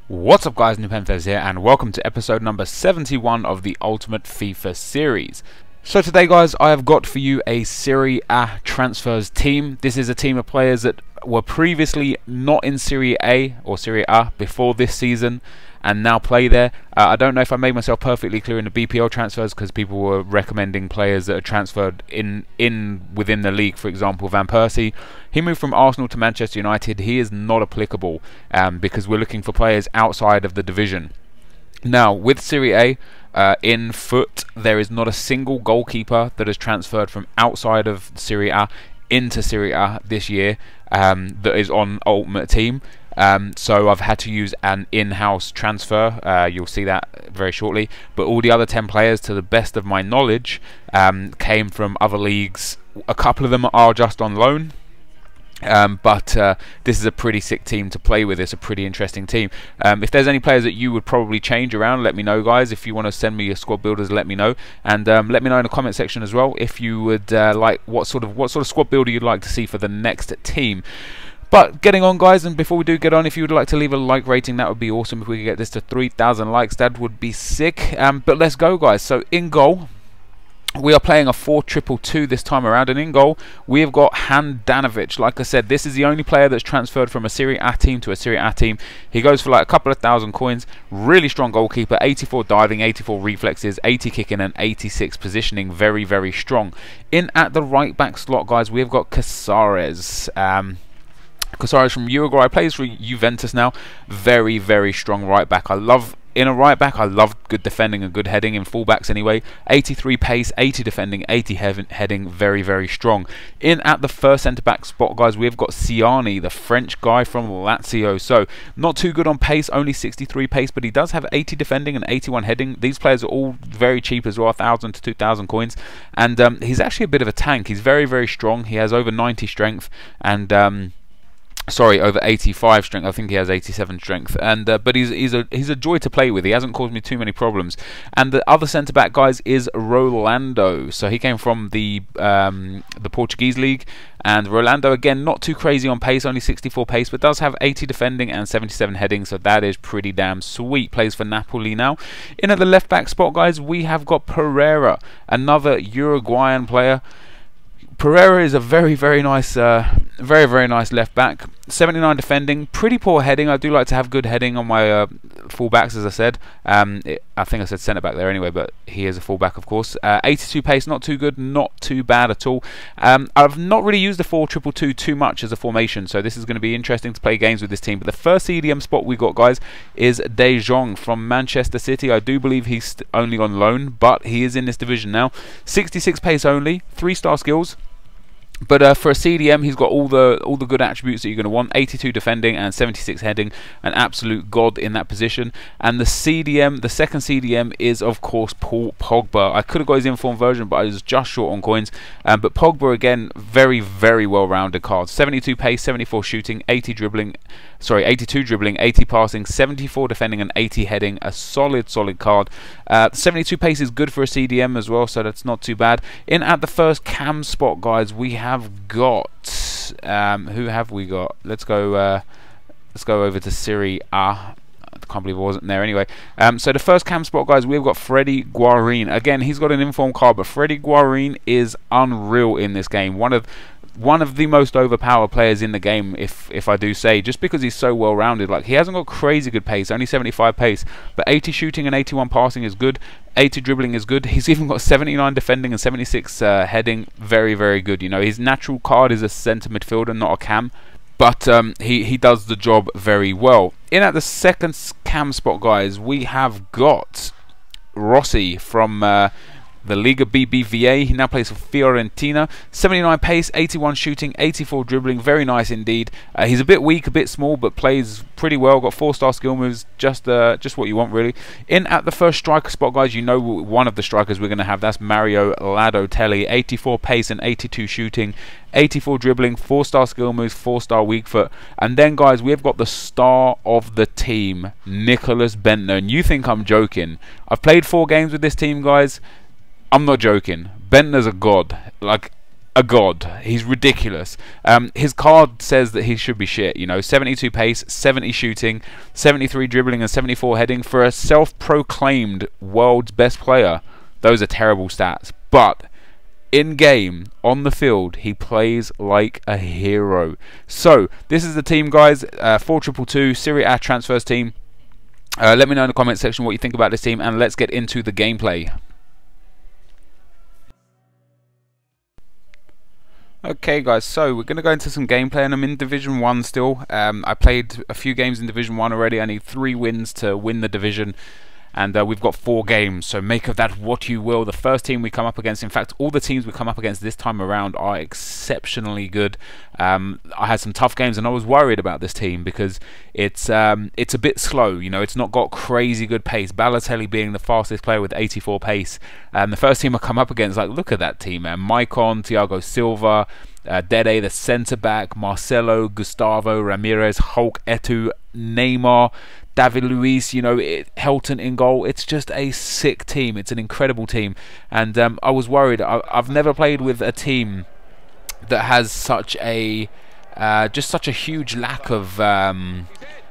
What's up guys, NepentheZ here and welcome to episode number 71 of the Ultimate FIFA series. So today guys, I have got for you a Serie A transfers team. This is a team of players that were previously not in Serie A or Serie A before this season and now play there. I don't know if I made myself perfectly clear in the BPL transfers because people were recommending players that are transferred within the league. For example, Van Persie, he moved from Arsenal to Manchester United. He is not applicable because we're looking for players outside of the division. Now, with Serie A in foot, there is not a single goalkeeper that has transferred from outside of Serie A into Serie A this year that is on Ultimate Team. So I've had to use an in-house transfer. You'll see that very shortly. But all the other 10 players, to the best of my knowledge, came from other leagues. A couple of them are just on loan. But this is a pretty sick team to play with. It's a pretty interesting team. If there's any players that you would probably change around, let me know, guys. If you want to send me your squad builders, let me know, and let me know in the comment section as well if you would like what sort of squad builder you'd like to see for the next team. But getting on, guys, and before we do get on, if you would like to leave a like rating, that would be awesome. If we could get this to 3,000 likes, that would be sick. But let's go, guys. So in goal, we are playing a 4-2-2 this time around, and in goal we have got Handanovic. Like I said, this is the only player that's transferred from a Serie A team to a Serie A team. He goes for like a couple of thousand coins. Really strong goalkeeper, 84 diving, 84 reflexes, 80 kicking and 86 positioning. Very, very strong. In at the right back slot, guys, we have got Casares. Casares from Uruguay, plays for Juventus now. Very, very strong right back. In a right back, I love good defending and good heading in fullbacks anyway. 83 pace, 80 defending, 80 heading, very, very strong. In at the first centre back spot, guys, we've got Ciani, the French guy from Lazio. So not too good on pace, only 63 pace, but he does have 80 defending and 81 heading. These players are all very cheap as well, 1,000 to 2,000 coins. And he's actually a bit of a tank. He's very, very strong. He has over 90 strength and sorry, over 85 strength. I think he has 87 strength, and but he's a joy to play with. He hasn't caused me too many problems. And the other centre back, guys, is Rolando. So he came from the Portuguese league, and Rolando, again, not too crazy on pace, only 64 pace, but does have 80 defending and 77 heading. So that is pretty damn sweet. Plays for Napoli now. In at the left back spot, guys, we have got Pereira, another Uruguayan player. Pereira is a very, very nice left back. 79 defending, pretty poor heading. I do like to have good heading on my full-backs, as I said. I think I said centre-back there anyway, but he is a full-back, of course. 82 pace, not too good, not too bad at all. I've not really used the 4-2-2 too much as a formation, so this is going to be interesting to play games with this team. But the first CDM spot we got, guys, is De Jong from Manchester City. I do believe he's only on loan, but he is in this division now. 66 pace only, 3-star skills. But for a CDM, he's got all the good attributes that you're going to want. 82 defending and 76 heading, an absolute god in that position. And the CDM, the second CDM, is of course Paul Pogba. I could have got his informed version, but I was just short on coins. But Pogba, again, very, very well-rounded card. 72 pace, 74 shooting, 82 dribbling, 80 passing, 74 defending and 80 heading. A solid card. 72 pace is good for a CDM as well, so that's not too bad. In at the first cam spot, guys, we have got who have we got? Let's go over to Serie A. I can't believe I wasn't there anyway. So the first cam spot, guys, we've got Freddy Guarín. Again, he's got an informed card, but Freddy Guarín is unreal in this game. One of the most overpowered players in the game, if I do say, just because he's so well rounded. Like, he hasn't got crazy good pace, only 75 pace, but 80 shooting and 81 passing is good. 80 dribbling is good. He's even got 79 defending and 76 heading. Very, very good. You know, his natural card is a centre midfielder, not a cam, but he does the job very well. In at the second cam spot, guys, we have got Rossi from the Liga BBVA. He now plays for Fiorentina. 79 pace, 81 shooting, 84 dribbling. Very nice indeed. He's a bit weak, a bit small, but plays pretty well. Got 4-star skill moves. Just what you want, really. In at the first striker spot, guys, you know one of the strikers we're going to have. That's Mario Ladotelli. 84 pace and 82 shooting, 84 dribbling, 4-star skill moves, 4-star weak foot. And then, guys, we've got the star of the team, Nicholas Bentner. And you think I'm joking? I've played 4 games with this team, guys. I'm not joking. Bentner's a god. Like, a god. He's ridiculous. His card says that he should be shit. You know, 72 pace, 70 shooting, 73 dribbling, and 74 heading for a self-proclaimed world's best player. Those are terrible stats, but in game, on the field, he plays like a hero. So this is the team, guys. 4-2-2 Serie A transfers team. Let me know in the comment section what you think about this team, and let's get into the gameplay. Okay guys, so we're going to go into some gameplay, and I'm in Division 1 still. I played a few games in Division 1 already. I need 3 wins to win the division, and we've got 4 games, so make of that what you will. The first team we come up against, in fact all the teams we come up against this time around are exceptionally good. I had some tough games and I was worried about this team because it's a bit slow, you know, it's not got crazy good pace. Balotelli being the fastest player with 84 pace. The first team I come up against, like, look at that team, man. Maicon, Thiago Silva, Dede the centre back, Marcelo, Gustavo, Ramirez, Hulk, Etu, Neymar, David Luiz, you know, Helton in goal. It's just a sick team. It's an incredible team, and I was worried. I've never played with a team that has such a just such a huge lack of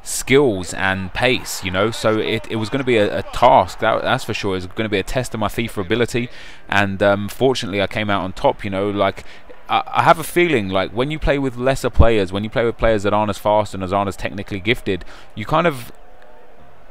skills and pace, you know. So it was going to be a task, that's for sure. It was going to be a test of my FIFA ability, and fortunately I came out on top, you know. Like, I have a feeling like when you play with lesser players, when you play with players that aren't as fast and aren't as technically gifted, you kind of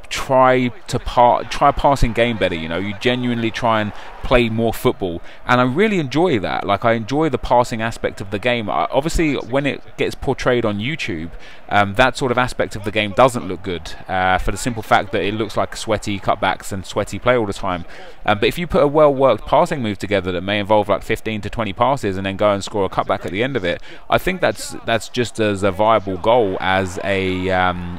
try passing game better, you know. You genuinely try and play more football, and I really enjoy that. Like, I enjoy the passing aspect of the game. Obviously when it gets portrayed on YouTube, that sort of aspect of the game doesn't look good, for the simple fact that it looks like sweaty cutbacks and sweaty play all the time. But if you put a well-worked passing move together that may involve like 15 to 20 passes and then go and score a cutback at the end of it, I think that's just as a viable goal as a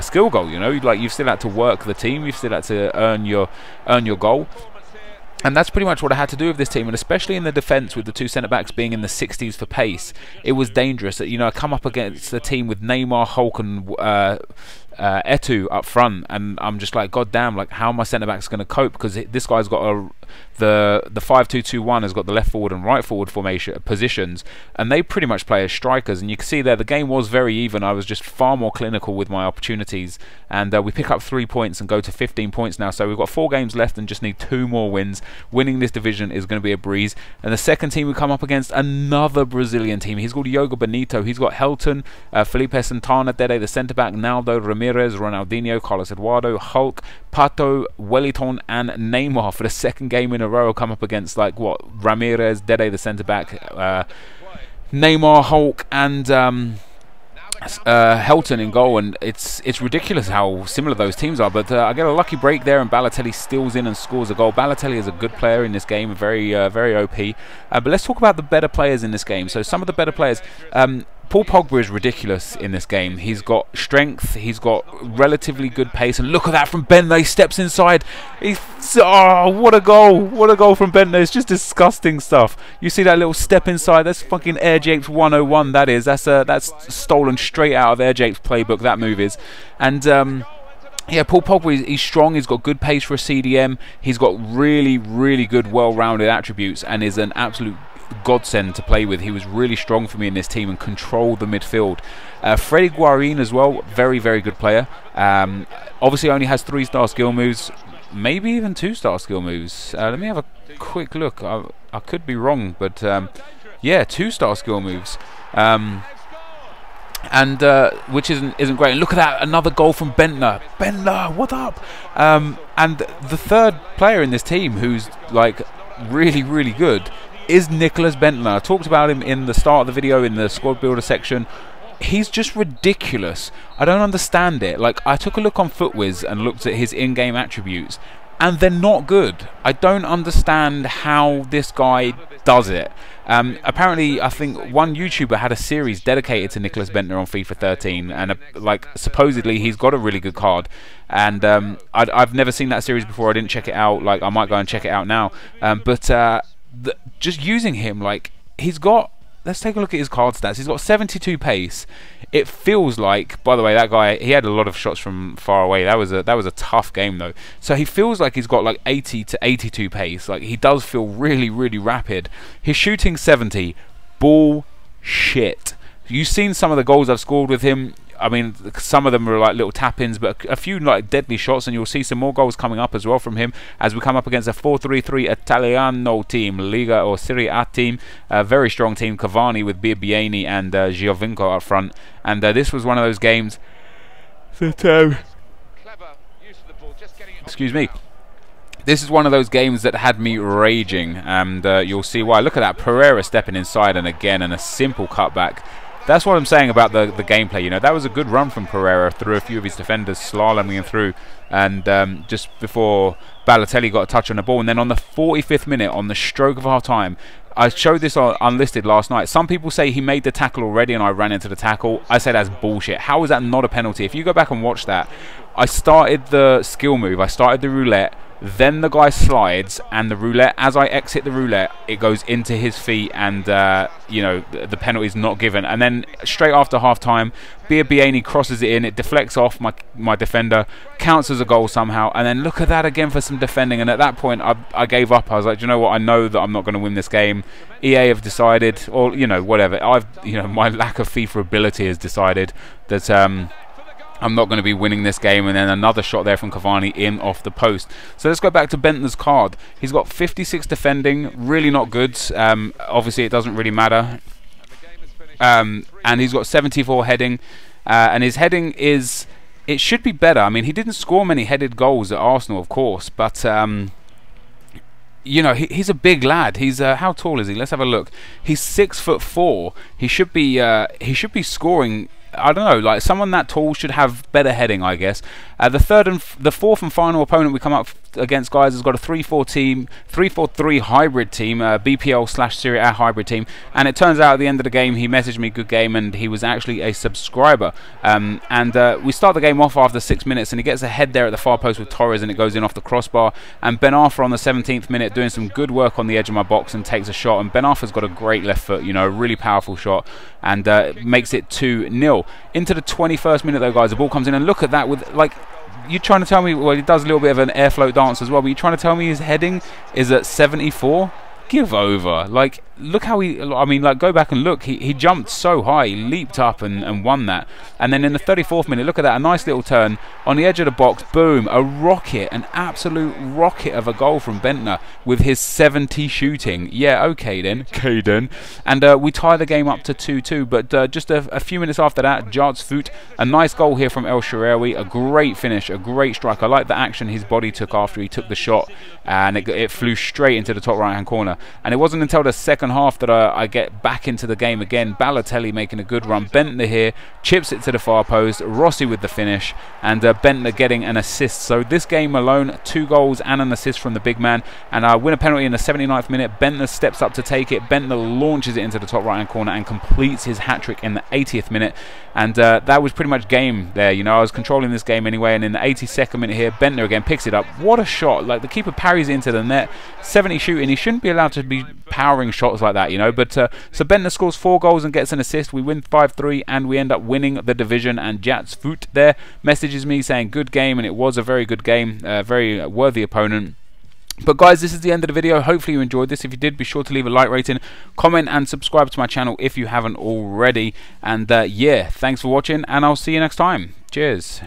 skill goal, you know. Like, you've still had to work the team, you've still had to earn your goal, and that's pretty much what I had to do with this team. And especially in the defence, with the 2 centre backs being in the 60s for pace, it was dangerous. You know, I come up against a team with Neymar, Hulk, and Etu up front, and I'm just like, god damn, like, how are my centre backs going to cope? Because this guy's got the 5-2-2-1 has got the left forward and right forward formation positions, and they pretty much play as strikers. And you can see there the game was very even. I was just far more clinical with my opportunities, and we pick up 3 points and go to 15 points now. So we've got 4 games left and just need 2 more wins. Winning this division is going to be a breeze. And the second team we come up against, another Brazilian team. He's called Yoga Benito. He's got Helton, Felipe Santana, Dede the centre back, Naldo, Ramirez, Ronaldinho, Carlos Eduardo, Hulk, Pato, Wellington, and Neymar for the second game in a row. Come up against, like, what, Ramirez, Dede the centre back, Neymar, Hulk, and Helton in goal, and it's ridiculous how similar those teams are. But I get a lucky break there, and Balotelli steals in and scores a goal. Balotelli is a good player in this game, very OP. But let's talk about the better players in this game. So some of the better players. Paul Pogba is ridiculous in this game. He's got strength, he's got relatively good pace, and look at that from Bentner. He steps inside. Oh, what a goal! What a goal from Bentner. It's just disgusting stuff. You see that little step inside? That's fucking Air Japes 101. That is. That's stolen straight out of Air Japes playbook. That move is. And yeah, Paul Pogba, he's strong, he's got good pace for a CDM, he's got really, really good, well-rounded attributes, and is an absolute godsend to play with. He was really strong for me in this team and controlled the midfield. Freddy Guarin as well, very, very good player. Obviously only has 3-star skill moves, maybe even 2-star skill moves. Let me have a quick look. I could be wrong, but yeah, 2-star skill moves. And which isn't great. And look at that, another goal from Bentner. Bentner, what up? And the third player in this team who's like really, really good is Nicholas Bentner. I talked about him in the start of the video in the squad builder section. He's just ridiculous. I don't understand it. Like, I took a look on FootWiz and looked at his in-game attributes, and they're not good. I don't understand how this guy does it. Apparently, I think one YouTuber had a series dedicated to Nicholas Bentner on FIFA 13, and like, supposedly he's got a really good card. And I've never seen that series before. I didn't check it out. Like, I might go and check it out now. But just using him, like, he's got let's take a look at his card stats. He's got 72 pace. It feels like, by the way, that guy, he had a lot of shots from far away. That was a tough game though. So he feels like he's got like 80 to 82 pace. Like he does feel really, really rapid. His shooting 70, bullshit. You've seen some of the goals I've scored with him. I mean, some of them are like little tap-ins, but a few like deadly shots, and you'll see some more goals coming up as well from him as we come up against a 4-3-3 Italiano team, Liga or Serie A team, a very strong team. Cavani with Biabiany and Giovinco up front, and this was one of those games that excuse me. This is one of those games that had me raging, and you'll see why. Look at that, Pereira stepping inside, and again, and a simple cutback. That's what I'm saying about the gameplay. You know, that was a good run from Pereira through a few of his defenders, slaloming him through, and just before Balotelli got a touch on the ball. And then on the 45th minute, on the stroke of half time, I showed this on Unlisted last night. Some people say he made the tackle already and I ran into the tackle. I say that's bullshit. How is that not a penalty? If you go back and watch that, I started the skill move, I started the roulette, then the guy slides, and the roulette, as I exit the roulette, it goes into his feet, and you know, the penalty is not given. And then straight after half time, Biabiany crosses it in, it deflects off my defender, counts as a goal somehow, and then look at that again for some defending. And at that point I gave up. I was like, you know what, I know that I'm not going to win this game. EA have decided, or you know, whatever, my lack of FIFA ability has decided that I'm not going to be winning this game. And then another shot there from Cavani in off the post. So let's go back to NepentheZ's card. He's got 56 defending, really not good. Obviously it doesn't really matter. And he's got 74 heading, and his heading is, it should be better. I mean, he didn't score many headed goals at Arsenal, of course, but you know, he's a big lad. He's how tall is he? Let's have a look. He's 6'4". He should be scoring. I don't know, like someone that tall should have better heading, I guess. The fourth and final opponent we come up against, guys, has got a 3-4-3 hybrid team, BPL/Serie A hybrid team. And it turns out at the end of the game, he messaged me, good game, and he was actually a subscriber. We start the game off after 6 minutes, and he gets a head there at the far post with Torres, and it goes in off the crossbar. And Ben Arthur on the 17th minute doing some good work on the edge of my box and takes a shot. And Ben Arthur's got a great left foot, you know, a really powerful shot, and makes it 2-0. Into the 21st minute though, guys, the ball comes in, and look at that, with like, you're trying to tell me, well, he does a little bit of an air float dance as well, but you're trying to tell me his heading is at 74? Give over. Like, look how he, I mean, like, go back and look. He jumped so high, he leaped up and won that. And then in the 34th minute, look at that, a nice little turn on the edge of the box, boom, a rocket, an absolute rocket of a goal from NepentheZ with his 70 shooting. Yeah, okay then, And we tie the game up to 2-2, but just a few minutes after that, Jart's Foot, a nice goal here from El Shaarawy, a great finish, a great strike. I like the action his body took after he took the shot, and it flew straight into the top right hand corner. And it wasn't until the second half that I get back into the game again. Balotelli making a good run, NepentheZ here, chips it to the far post, Rossi with the finish, and NepentheZ getting an assist. So this game alone, 2 goals and an assist from the big man, and I win a penalty in the 79th minute. NepentheZ steps up to take it, NepentheZ launches it into the top right hand corner and completes his hat-trick in the 80th minute. And that was pretty much game there. You know, I was controlling this game anyway, and in the 82nd minute here, NepentheZ again picks it up. What a shot. Like, the keeper parries it into the net. 70 shooting. He shouldn't be allowed to be powering shots like that, you know. But so NepentheZ scores 4 goals and gets an assist. We win 5-3, and we end up winning the division. And Jart's Foot there messages me saying good game, and it was a very good game, very worthy opponent. But guys, this is the end of the video. Hopefully you enjoyed this. If you did, be sure to leave a like rating, comment, and subscribe to my channel if you haven't already. And yeah, thanks for watching, and I'll see you next time. Cheers.